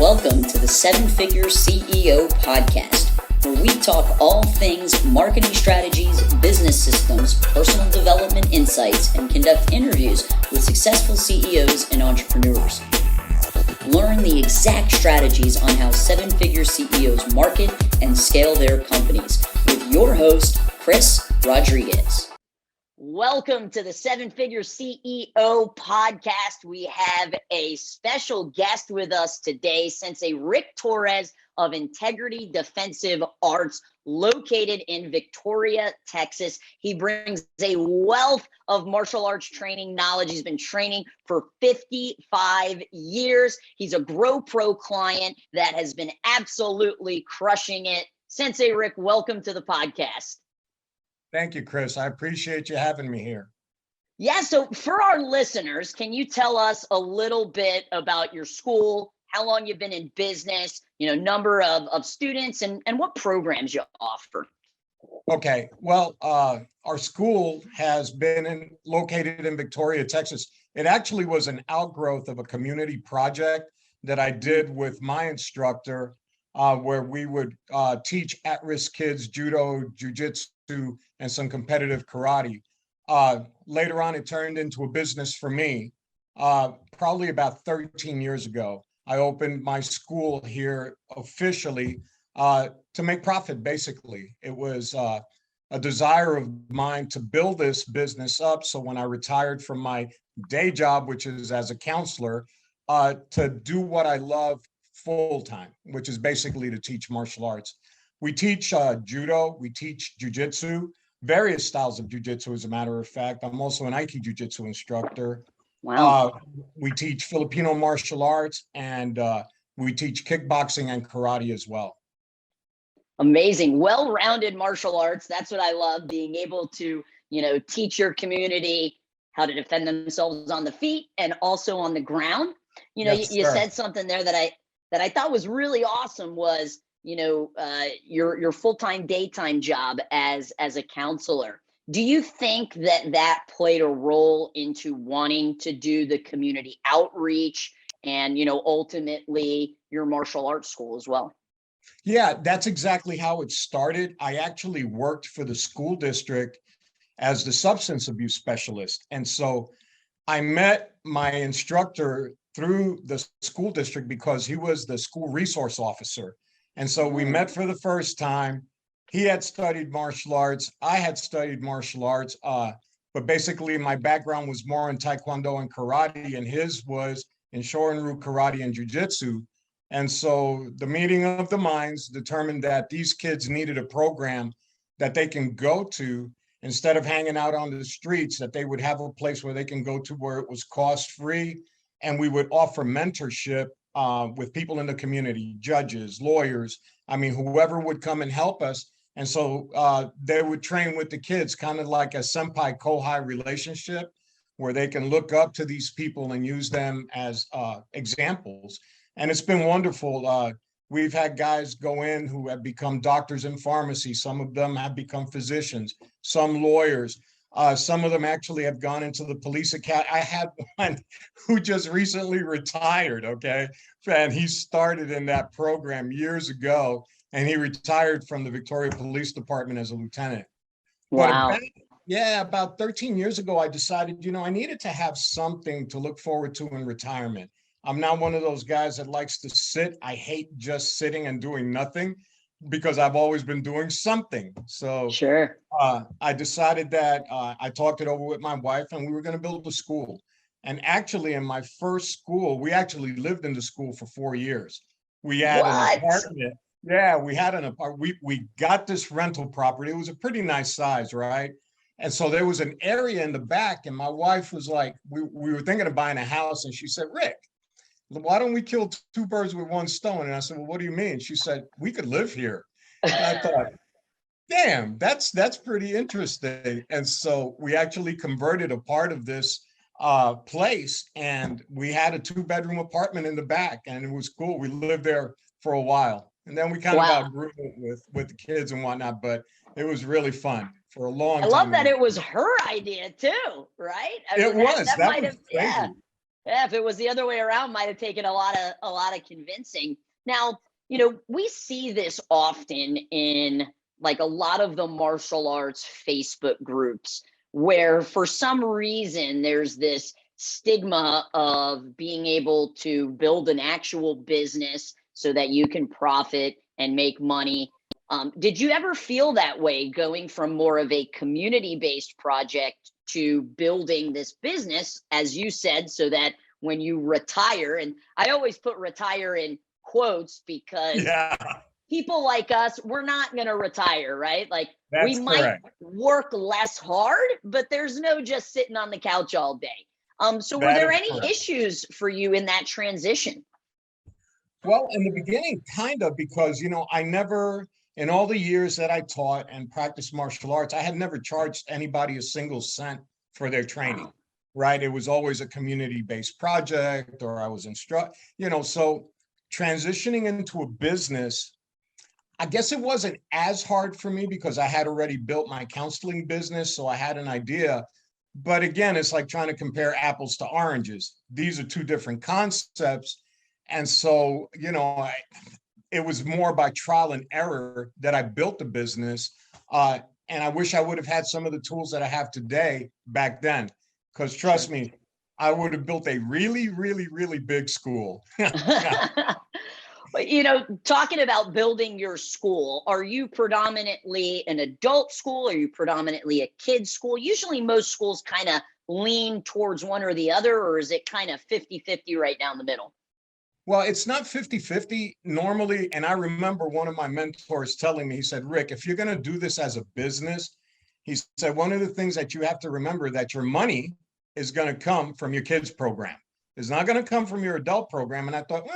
Welcome to the Seven Figure CEO podcast, where we talk all things marketing strategies, business systems, personal development insights, and conduct interviews with successful CEOs and entrepreneurs. Learn the exact strategies on how seven-figure CEOs market and scale their companies with your host, Chris Rodriguez. Welcome to the Seven Figure CEO podcast. We have a special guest with us today, Sensei Rick Torres of Integrity Defensive Arts, located in Victoria, Texas. He brings a wealth of martial arts training knowledge. He's been training for 55 years. He's a Grow Pro client that has been absolutely crushing it. Sensei Rick, welcome to the podcast. Thank you, Chris. I appreciate you having me here. Yeah, so for our listeners, can you tell us a little bit about your school, how long you've been in business, number of students, and what programs you offer? Okay, well, our school has been located in Victoria, Texas. It actually was an outgrowth of a community project that I did with my instructor, where we would teach at-risk kids Judo, Jiu-Jitsu, and some competitive karate. Later on, it turned into a business for me. Probably about 13 years ago, I opened my school here officially to make profit, basically. It was a desire of mine to build this business up. So when I retired from my day job, which is as a counselor, to do what I love full time, which is basically to teach martial arts. We teach Judo, we teach Jiu-Jitsu, various styles of Jiu-Jitsu, as a matter of fact. I'm also an Aikido Jiu-Jitsu instructor. Wow. We teach Philllipino Martial Arts, and we teach kickboxing and karate as well. Amazing. Well-rounded martial arts. That's what I love, being able to, teach your community how to defend themselves on the feet and also on the ground. Yes, you said something there that I thought was really awesome was, your full-time daytime job as a counselor. Do you think that played a role into wanting to do the community outreach and, ultimately your martial arts school as well? Yeah, that's exactly how it started. I actually worked for the school district as the substance abuse specialist. And so I met my instructor through the school district because he was the school resource officer. And so we met for the first time. He had studied martial arts. I had studied martial arts, but basically my background was more in Taekwondo and karate, and his was in Shorin-ryu karate and Jiu-Jitsu. And so the meeting of the minds determined that these kids needed a program that they can go to instead of hanging out on the streets, that they would have a place where they can go to where it was cost-free. And we would offer mentorship with people in the community, judges, lawyers, whoever would come and help us. And so they would train with the kids, kind of like a senpai-kohai relationship, where they can look up to these people and use them as examples. And it's been wonderful. We've had guys go in who have become doctors in pharmacy. Some of them have become physicians, some lawyers. Some of them actually have gone into the police academy. I had one who just recently retired, okay? And he started in that program years ago, and he retired from the Victoria Police Department as a lieutenant. Wow. But about 13 years ago, I decided, I needed to have something to look forward to in retirement. I'm not one of those guys that likes to sit. I hate just sitting and doing nothing, because I've always been doing something. So Sure. I decided that I talked it over with my wife, and we were going to build a school. And actually, in my first school, we actually lived in the school for 4 years. We had an apartment. Yeah, we had an apartment. We got this rental property. It was a pretty nice size, right? And so there was an area in the back, and my wife was like, we were thinking of buying a house, and she said, Rick, why don't we kill two birds with one stone? And I said, well, what do you mean? She said, we could live here. And I thought, damn, that's pretty interesting. And so we actually converted a part of this place, and we had a 2-bedroom apartment in the back, and it was cool. We lived there for a while, and then we kind of outgrew it with the kids and whatnot, but it was really fun for a long time. I love that it was her idea too, right? It was. That might have, yeah. Yeah, if it was the other way around, might have taken a lot of convincing. Now, we see this often in like a lot of the martial arts Facebook groups where for some reason there's this stigma of being able to build an actual business so that you can profit and make money. Did you ever feel that way going from more of a community-based project to building this business, as you said, so that when you retire, and I always put retire in quotes because Yeah, people like us, we're not going to retire, right? Like we that's might correct. work less hard, but there's no just sitting on the couch all day. So were That there is any correct. issues for you in that transition? Well, in the beginning, kind of, because, I never, in all the years that I taught and practiced martial arts, I had never charged anybody a single cent for their training, Wow. right? It was always a community-based project, or I was so transitioning into a business, I guess it wasn't as hard for me because I had already built my counseling business. So I had an idea. But again, it's like trying to compare apples to oranges. These are two different concepts. And so, it was more by trial and error that I built the business. And I wish I would have had some of the tools that I have today back then. Because trust Sure. me, I would have built a really, really, really big school. But, talking about building your school, are you predominantly an adult school? Are you predominantly a kid's school? Usually most schools kind of lean towards one or the other, or is it kind of 50-50 right down the middle? Well, it's not 50-50 normally. And I remember one of my mentors telling me, he said, Rick, if you're going to do this as a business, he said, one of the things that you have to remember that your money is going to come from your kids program. It's not going to come from your adult program. And I thought,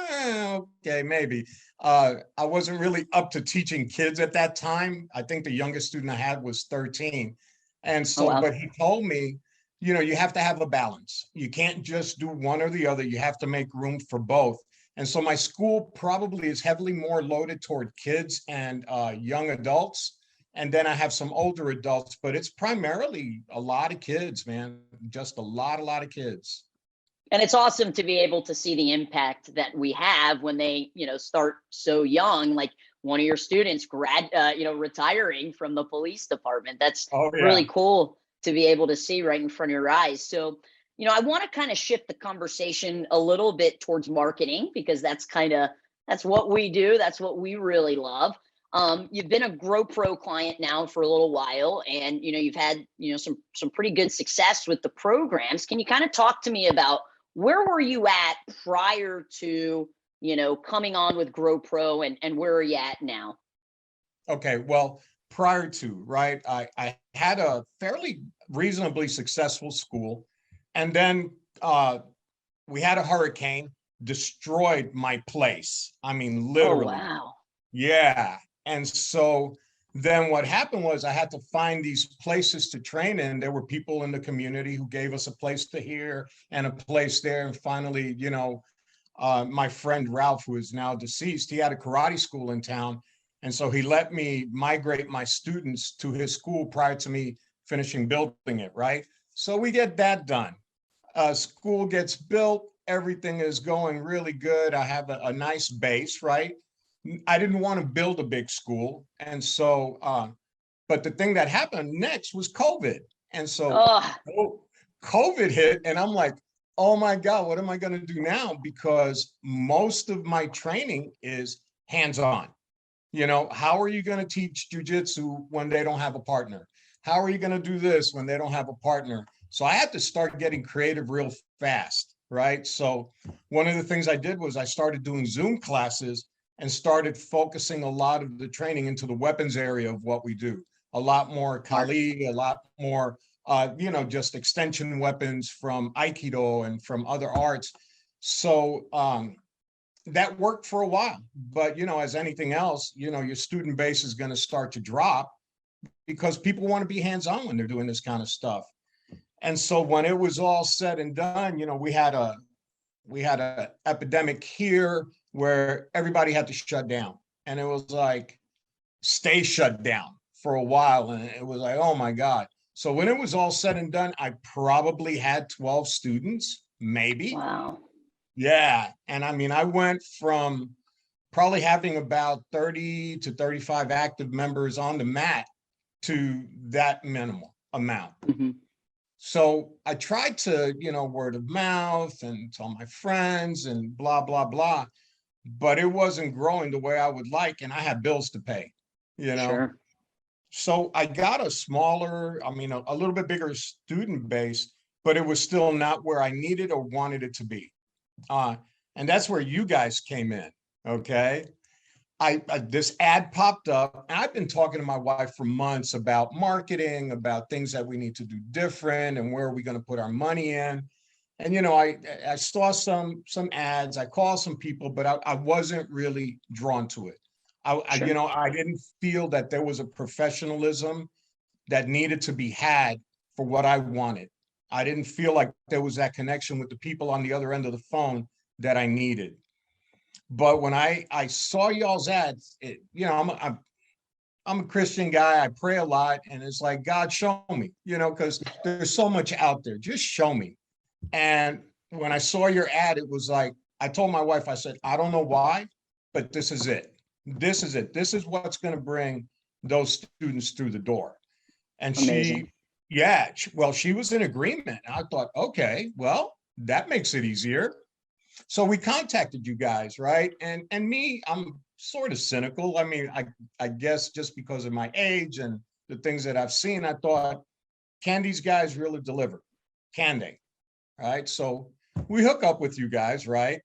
okay, maybe. I wasn't really up to teaching kids at that time. I think the youngest student I had was 13. And Oh, so, wow. but he told me, you have to have a balance. You can't just do one or the other. You have to make room for both. And so my school probably is heavily more loaded toward kids and young adults. And then I have some older adults, but it's primarily a lot of kids, man. Just a lot of kids. And it's awesome to be able to see the impact that we have when they, start so young, like one of your students retiring from the police department. That's Oh, really yeah. cool to be able to see right in front of your eyes. So, I want to kind of shift the conversation a little bit towards marketing because that's what we do. That's what we really love. You've been a GrowPro client now for a little while, and you've had some pretty good success with the programs. Can you kind of talk to me about where were you at prior to coming on with GrowPro, and where are you at now? Okay. Well, prior to, right, I had a fairly reasonably successful school. And then we had a hurricane, destroyed my place. I mean, Oh, literally. wow. Yeah. And so then what happened was I had to find these places to train in. There were people in the community who gave us a place to here and a place there. And finally, my friend Ralph, who is now deceased, he had a karate school in town. And so he let me migrate my students to his school prior to me finishing building it, right? So we get that done. School gets built, everything is going really good. I have a nice base, right? I didn't want to build a big school. And so, but the thing that happened next was COVID. And so Oh, COVID hit, and I'm like, oh my God, what am I going to do now? Because most of my training is hands on. How are you going to teach jujitsu when they don't have a partner? How are you going to do this when they don't have a partner? So I had to start getting creative real fast, right? So one of the things I did was I started doing Zoom classes and started focusing a lot of the training into the weapons area of what we do. A lot more smart. Kali, a lot more, just extension weapons from Aikido and from other arts. So that worked for a while. But, as anything else, your student base is going to start to drop because people want to be hands-on when they're doing this kind of stuff. And so when it was all said and done, we had a epidemic here where everybody had to shut down. And it was like, stay shut down for a while. And it was like, oh my God. So when it was all said and done, I probably had 12 students maybe. Wow. Yeah. And I mean, I went from probably having about 30 to 35 active members on the mat to that minimal amount. Hmm. So I tried to, word of mouth and tell my friends and blah, blah, blah, but it wasn't growing the way I would like. And I had bills to pay, you know. Sure. So I got a smaller, I mean, a little bit bigger student base, but it was still not where I needed or wanted it to be. Uh, and that's where you guys came in. Okay. I this ad popped up, and I've been talking to my wife for months about marketing, about things that we need to do different, and where are we going to put our money in. And I saw some ads, I called some people, but I wasn't really drawn to it. Sure. I didn't feel that there was a professionalism that needed to be had for what I wanted. I didn't feel like there was that connection with the people on the other end of the phone that I needed. But when I saw y'all's ads, I'm a Christian guy. I pray a lot, and it's like, God, show me, because there's so much out there. Just show me. And when I saw your ad, it was like, I told my wife, I said, I don't know why, but this is it. This is it. This is what's going to bring those students through the door. And Amazing. well, she was in agreement. I thought, okay, well, that makes it easier. So we contacted you guys, right? And me, I'm sort of cynical. I mean, I guess just because of my age and the things that I've seen, I thought, can these guys really deliver? Can they? Right. So we hook up with you guys, right?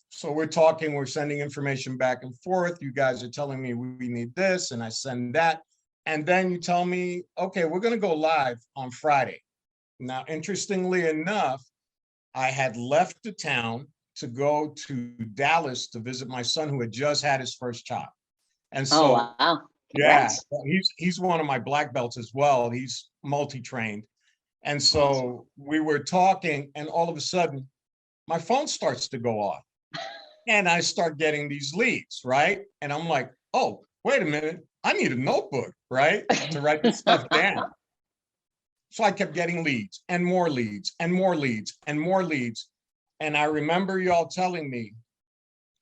So we're talking, we're sending information back and forth. You guys are telling me we need this, and I send that. And then you tell me, okay, we're going to go live on Friday. Now, interestingly enough, I had left the town to go to Dallas to visit my son who had just had his first child. And Oh, so, wow. yeah, Congrats. he's one of my black belts as well. He's multi-trained. And Awesome. so we were talking, and all of a sudden, my phone starts to go off. And I start getting these leads, right? And I'm like, oh, wait a minute. I need a notebook, right? To write this stuff down. So I kept getting leads and more leads and more leads and more leads. And I remember y'all telling me,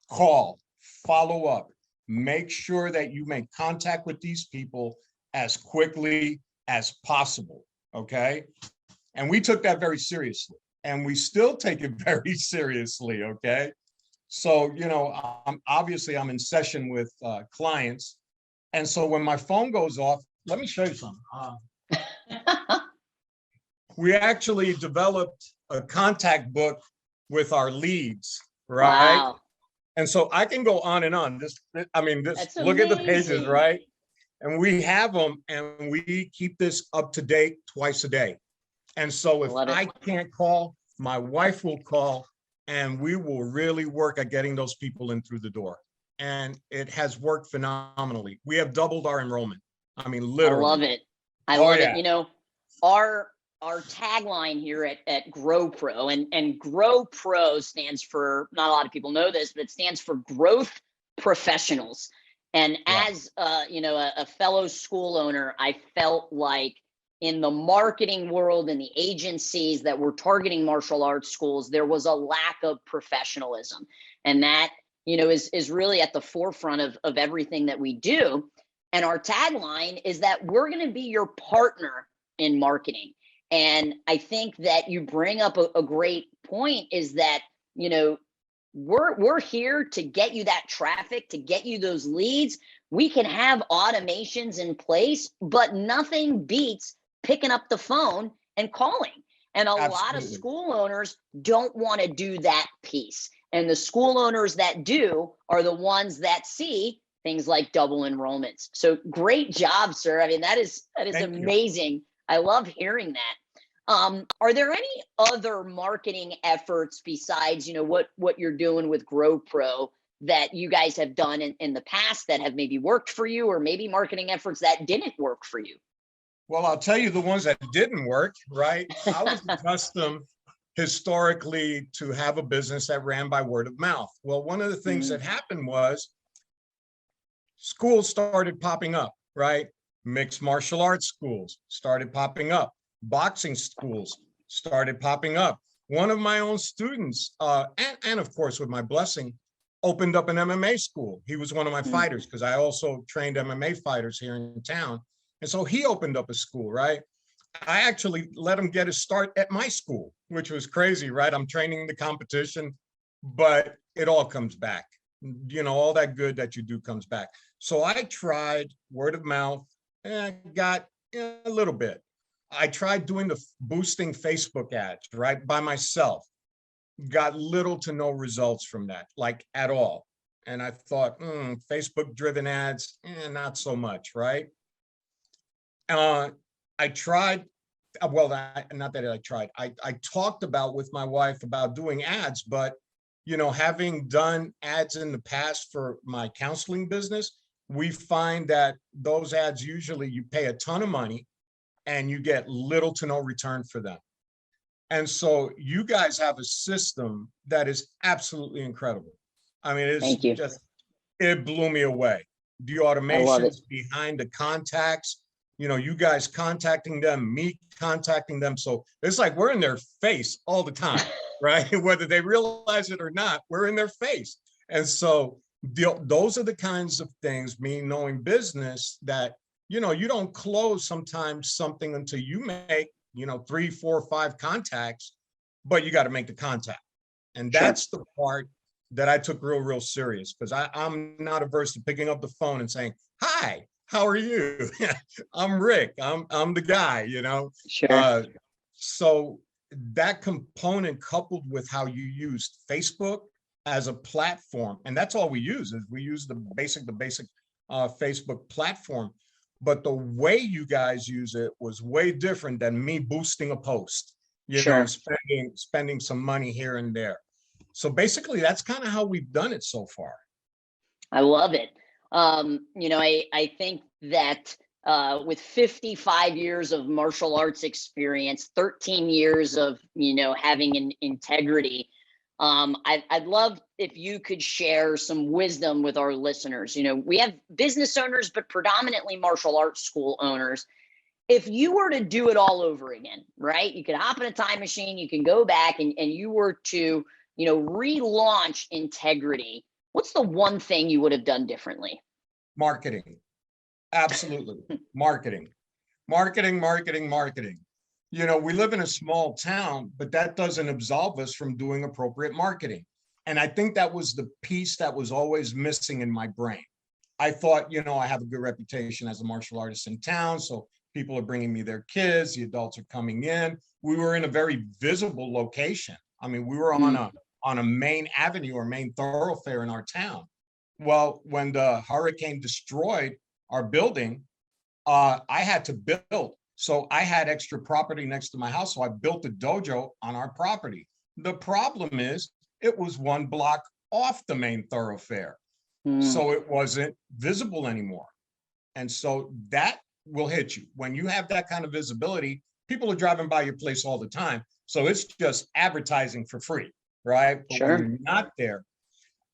call, follow up, make sure that you make contact with these people as quickly as possible. Okay. And we took that very seriously. And we still take it very seriously. Okay. So, I'm in session with clients. And so when my phone goes off, let me show you something. We actually developed a contact book with our leads, right? Wow. And so I can go on and on. That's Look at the pages, amazing. right? And we have them, and we keep this up to date twice a day. And so I if love it. I can't call, my wife will call, and we will really work at getting those people in through the door. And it has worked phenomenally. We have doubled our enrollment. I mean, I love literally. it. I Oh, love it. yeah. Our tagline here at Grow Pro, and Grow Pro stands for, not a lot of people know this, but it stands for growth professionals. And Yeah. as a fellow school owner, I felt like in the marketing world and the agencies that were targeting martial arts schools, there was a lack of professionalism. And that, is really at the forefront of everything that we do. And our tagline is that we're going to be your partner in marketing. And I think that you bring up a great point, is that, we're here to get you that traffic, to get you those leads. We can have automations in place, but nothing beats picking up the phone and calling. And a lot of Absolutely. school owners don't want to do that piece. And the school owners that do are the ones that see things like double enrollments. So great job, sir. I mean, that is Thank you. amazing. I love hearing that. Are there any other marketing efforts besides, what you're doing with Grow Pro that you guys have done in the past that have maybe worked for you, or maybe marketing efforts that didn't work for you? Well, I'll tell you the ones that didn't work, right? I was accustomed historically to have a business that ran by word of mouth. Well, one of the things that happened was schools started popping up, right? Mixed martial arts schools started popping up. Boxing schools started popping up. one of my own students, and of course with my blessing, opened up an MMA school. He was one of my fighters because I also trained MMA fighters here in town. And so he opened up a school, right? I actually let him get his start at my school, which was crazy, right? I'm training the competition, but it all comes back. All that good that you do comes back. So I tried word of mouth and got a little bit. I tried doing the boosting Facebook ads, right, by myself. Got little to no results from that, like at all. And I thought, Facebook driven ads, not so much, right? I tried, well, not that I tried, I talked about with my wife about doing ads, but, having done ads in the past for my counseling business, we find that those ads, usually you pay a ton of money and you get little to no return for them. And so you guys have a system that is absolutely incredible. I mean, it's just, it blew me away. The automations behind the contacts, you guys contacting them, me contacting them. So it's like we're in their face all the time, right? Whether they realize it or not, we're in their face. And so those are the kinds of things, me knowing business, that, you don't close sometimes something until you make 3, 4, 5 contacts, but you got to make the contact. And that's the part that I took real serious, because I'm not averse to picking up the phone and saying, hi, how are you? I'm Rick. I'm the guy, So that component, coupled with how you used Facebook as a platform, and that's all we use, is we use the basic Facebook platform. But the way you guys use it was way different than me boosting a post, spending some money here and there. So basically, that's kind of how we've done it so far. I love it. I think that with 55 years of martial arts experience, 13 years of, having an integrity, I'd love if you could share some wisdom with our listeners. We have business owners, but predominantly martial arts school owners. If you were to do it all over again, right? You could hop in a time machine, you can go back and you were to, relaunch integrity. What's the one thing you would have done differently? Marketing. Absolutely. Marketing. We live in a small town, but that doesn't absolve us from doing appropriate marketing. And I think that was the piece that was always missing in my brain. I thought, I have a good reputation as a martial artist in town, so people are bringing me their kids, the adults are coming in. We were in a very visible location. I mean, we were on a main avenue or main thoroughfare in our town. Well, when the hurricane destroyed our building, I had to build. So I had extra property next to my house. So I built a dojo on our property. The problem is it was 1 block off the main thoroughfare. So it wasn't visible anymore. And so that will hit you. When you have that kind of visibility, people are driving by your place all the time. So it's just advertising for free, right? But when you're not there,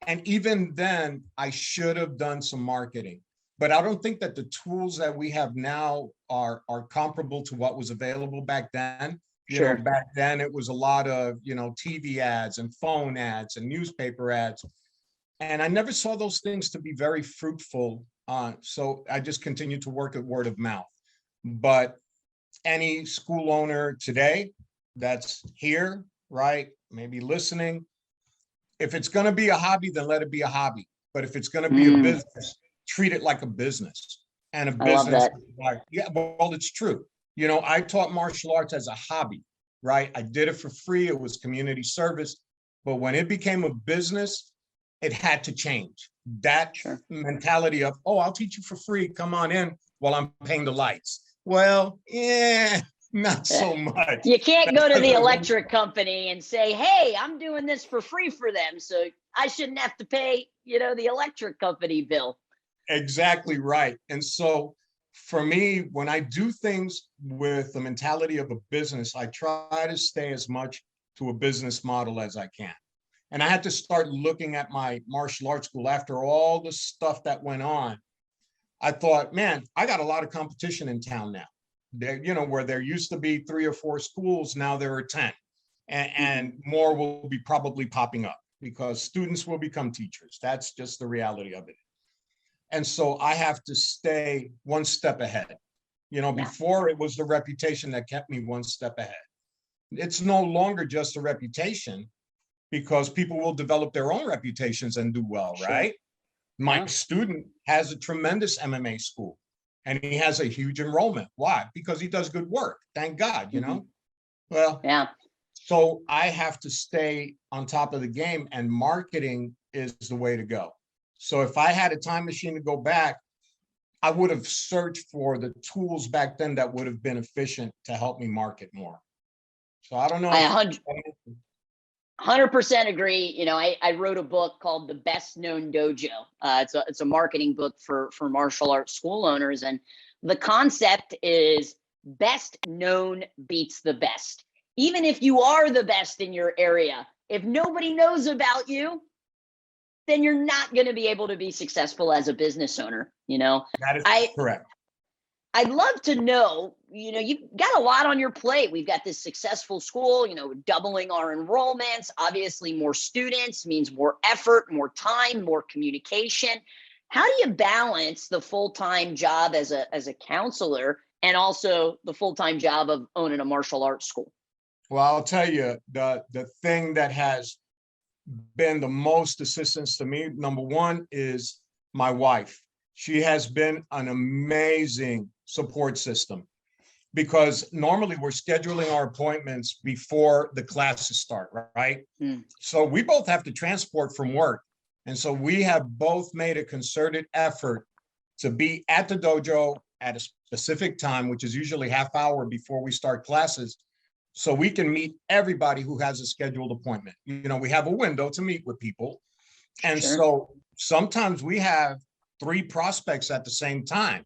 and even then, I should have done some marketing. But I don't think that the tools that we have now are comparable to what was available back then. Back then it was a lot of, TV ads and phone ads and newspaper ads. And I never saw those things to be very fruitful. So I just continued to work at word of mouth. But any school owner today that's here, right, maybe listening, if it's going to be a hobby, then let it be a hobby. But if it's going to be a business, treat it like a business. And a business, it's true. I taught martial arts as a hobby, right? I did it for free. It was community service. But when it became a business, it had to change. That mentality of, I'll teach you for free. Come on in while I'm paying the lights. Well, not so much. You can't go to the electric company and say, hey, I'm doing this for free for them, so I shouldn't have to pay, the electric company bill. Exactly right. And so for me, when I do things with the mentality of a business, I try to stay as much to a business model as I can. And I had to start looking at my martial arts school after all the stuff that went on. I thought, man, I got a lot of competition in town now. There, where there used to be 3 or 4 schools, now there are 10. and more will be probably popping up because students will become teachers. That's just the reality of it. And so I have to stay one step ahead. Before it was the reputation that kept me one step ahead. It's no longer just a reputation because people will develop their own reputations and do well, Sure. right? My Yeah. student has a tremendous MMA school and he has a huge enrollment. Why? Because he does good work. Thank God, Well, Yeah. so I have to stay on top of the game, and marketing is the way to go. So if I had a time machine to go back, I would have searched for the tools back then that would have been efficient to help me market more. So I don't know. I 100% agree. I wrote a book called The Best Known Dojo. It's a marketing book for martial arts school owners. And the concept is best known beats the best. Even if you are the best in your area, if nobody knows about you, then you're not going to be able to be successful as a business owner. That is correct. I'd love to know, you've got a lot on your plate. We've got this successful school, doubling our enrollments. Obviously, more students means more effort, more time, more communication. How do you balance the full-time job as a counselor and also the full-time job of owning a martial arts school? Well, I'll tell you, the thing that has been the most assistance to me, number one, is my wife. She has been an amazing support system because normally we're scheduling our appointments before the classes start, right? So we both have to transport from work. And so we have both made a concerted effort to be at the dojo at a specific time, which is usually half hour before we start classes, so we can meet everybody who has a scheduled appointment. We have a window to meet with people. And Sure. so sometimes we have 3 prospects at the same time.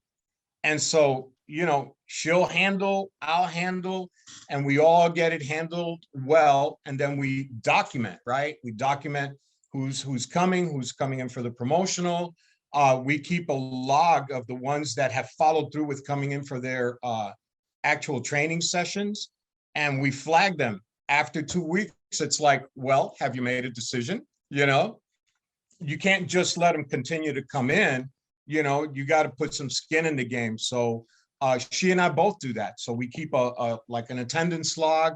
And so, she'll handle, I'll handle, and we all get it handled well. And then we document, right? We document who's coming in for the promotional. We keep a log of the ones that have followed through with coming in for their actual training sessions. And we flag them. After 2 weeks, it's like, well, have you made a decision? You can't just let them continue to come in. You got to put some skin in the game. So she and I both do that. So we keep like an attendance log,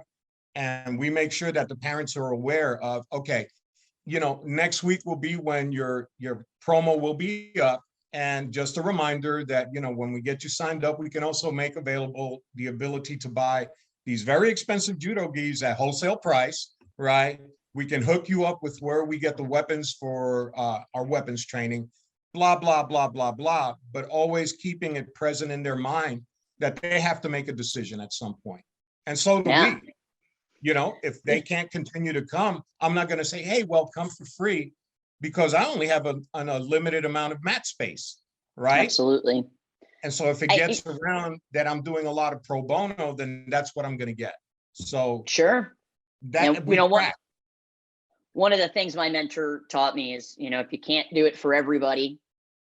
and we make sure that the parents are aware of, okay, next week will be when your promo will be up. And just a reminder that, when we get you signed up, we can also make available the ability to buy these very expensive judo gis at wholesale price, right? We can hook you up with where we get the weapons for our weapons training, blah, blah, blah, blah, blah, but always keeping it present in their mind that they have to make a decision at some point. And so do we. If they can't continue to come, I'm not going to say, hey, well, come for free, because I only have a limited amount of mat space, right? Absolutely. And so if it gets around that I'm doing a lot of pro bono, then that's what I'm going to get. So sure. That one of the things my mentor taught me is, if you can't do it for everybody,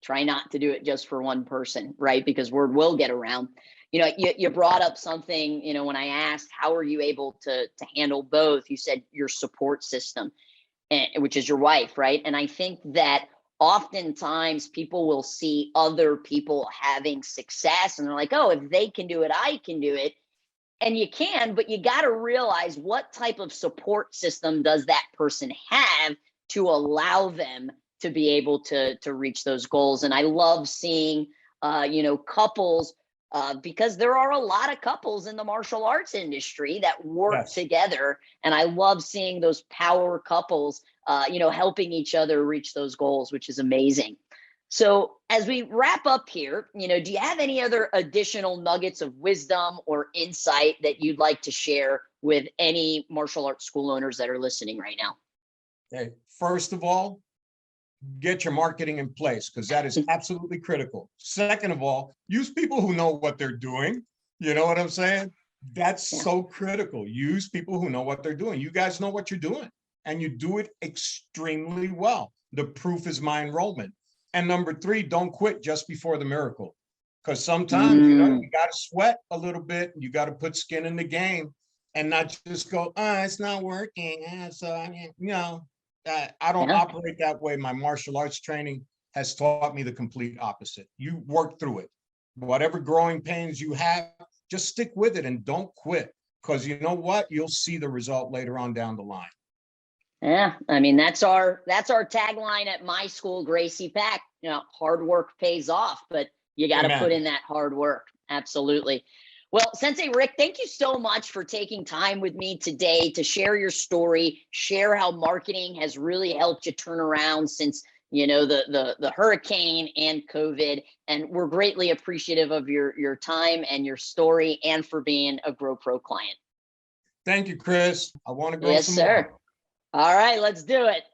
try not to do it just for one person, right? Because word will get around. You brought up something, when I asked, how are you able to handle both? You said your support system, which is your wife, right? And I think that oftentimes people will see other people having success and they're like, oh, if they can do it, I can do it. And you can, but you got to realize what type of support system does that person have to allow them to be able to reach those goals. And I love seeing, couples, because there are a lot of couples in the martial arts industry that work together. And I love seeing those power couples, helping each other reach those goals, which is amazing. So as we wrap up here, do you have any other additional nuggets of wisdom or insight that you'd like to share with any martial arts school owners that are listening right now? Okay. First of all, get your marketing in place, because that is absolutely critical. Second of all, use people who know what they're doing. You know what I'm saying? That's so critical. Use people who know what they're doing. You guys know what you're doing, and you do it extremely well. The proof is my enrollment. And number 3, don't quit just before the miracle, because sometimes, you got to sweat a little bit. You got to put skin in the game. and not just go, it's not working. So I mean, I don't Yeah. operate that way. My martial arts training has taught me the complete opposite. You work through it. Whatever growing pains you have, just stick with it and don't quit. Because you know what? You'll see the result later on down the line. Yeah, I mean, that's our tagline at my school, Gracie Pack. Hard work pays off, but you got to put in that hard work. Absolutely. Well, Sensei Rick, thank you so much for taking time with me today to share your story, share how marketing has really helped you turn around since the hurricane and COVID. And we're greatly appreciative of your time and your story, and for being a Grow Pro client. Thank you, Chris. I want to grow Yes, some sir. more. All right, let's do it.